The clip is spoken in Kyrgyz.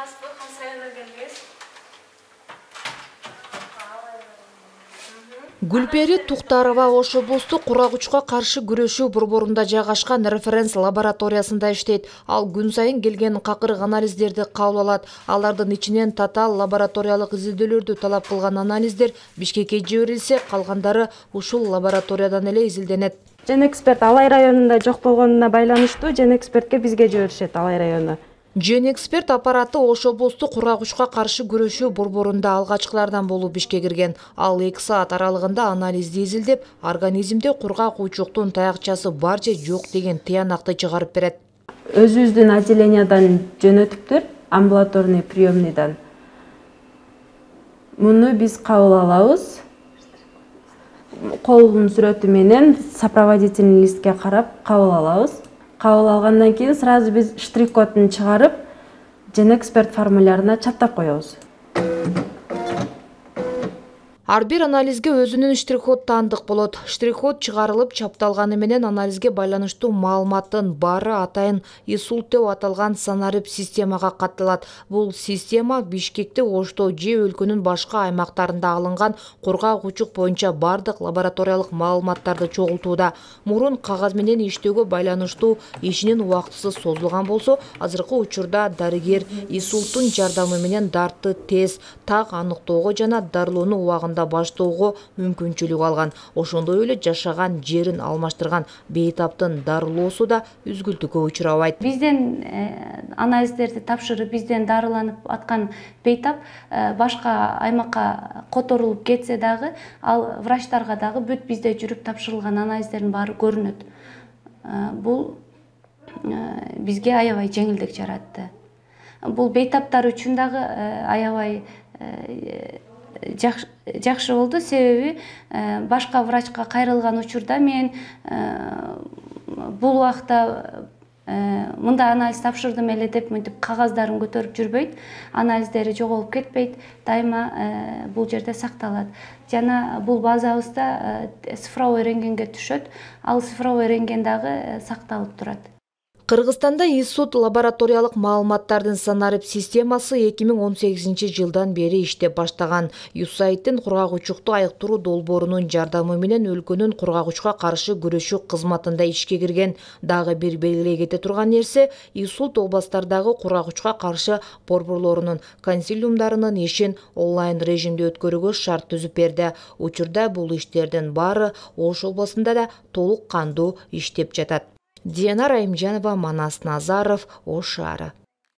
Саламатсызбы, кайсы райондан келдиңиз? Гүлпери Туктарова Ош облустук курагучка каршы күрөшүү борборунда жайгашкан референс лабораториясында иштейт. Ал күн сайын келген какырык анализдерди кабыл алат. Алардын ичинен татаал лабораториялык изилдөөлөрдү талап кылган анализдер Бишкекке жиберилсе, калгандары ушул лабораториядан эле изилденет. Женэксперт Алай районунда жок болгонуна байланыштуу Женэкспертке бизге жиберишет Алай району. Женэксперт аппараты Ош облустук курагучка каршы күрөшүү борборунда алгачкылардан болуп ишке кирген. Ал 2 саат аралыгында анализди изилдеп, организмде кургак уучуктун таякчасы бар же жок деген тыянакты чыгарып берет. Өзүбүздүн отделениядан жөнөтүптүр, амбулаторный приемныйдан. Муну биз кабыл алабыз. Колдун сүрөтү менен сопроводительный листке карап кабыл алабыз. Кабыл алгандан кийин сразу биз штрих-кодун чыгарып, Женэксперт формулярына чаптап коебуз. Ар бир анализге өзүнүн штрих-код таандык болот. Штрих-код чыгарылып чапталганы менен анализге байланыштуу маалыматтын баары атайын ИСУЛТ деп аталган санарип системага катталат. Бул система Бишкекте, Ошто же өлкөнүн башка аймактарында алынган кургак учук боюнча бардык лабораториялык маалыматтарды чогултууда. Мурун кагаз менен иштөөгө байланыштуу ишинин убактысы созулган болсо, азыркы учурда дарыгер ИСУЛТтун жардамы менен дартты тез, так аныктоого жана дарылоону убагында баштоого мүмкүнчүлүк алган. Ошондой эле жашаган жерин алмаштырган бейтаптын дарылоосу да үзгүлтүккө учурабайт. Бизден анализдерди тапшырып, бизден дарыланып аткан бейтап башка аймакка которулуп кетсе дагы, ал врачтарга дагы бүт бизде жүрүп тапшырылган анализдердин баары көрүнөт. Бул бизге аябай жеңилдик жаратты. Бул бейтаптар үчүн дагы аябай жакшы болду, себеби башка врачка кайрылган учурда мен бул убакта мындай анализ тапшырдым эле деп мынтип кагаздарын көтөрүп жүрбөйт, анализдери жоголуп кетпейт, дайыма бул жерде сакталат. Жана бул базабызда цифровой рентгенге түшөт, ал цифровой рентген дагы сакталып турат. Кыргызстанда ИСУЛТ лабораториялык маалыматтардын санарип системасы 2018 жылдан бери иштеп баштаган. USAIDтин кургак учукту айыктыруу долбоорунун жардамы менен өлкөнүн кургак каршы күрөшүү кызматында ишке кирген. Дагы бир белгилей кете турган нерсе, ИСУЛТ областтардагы кургак каршы борборлорунун консилиумдарынын ишин онлайн режимде өткөрүүгө шарт түзүп берди. Учурда бул иштердин баары Ош областында да толук кандуу иштеп жатат. Диана Райымжанова, Манас Назаров, Ош шаары.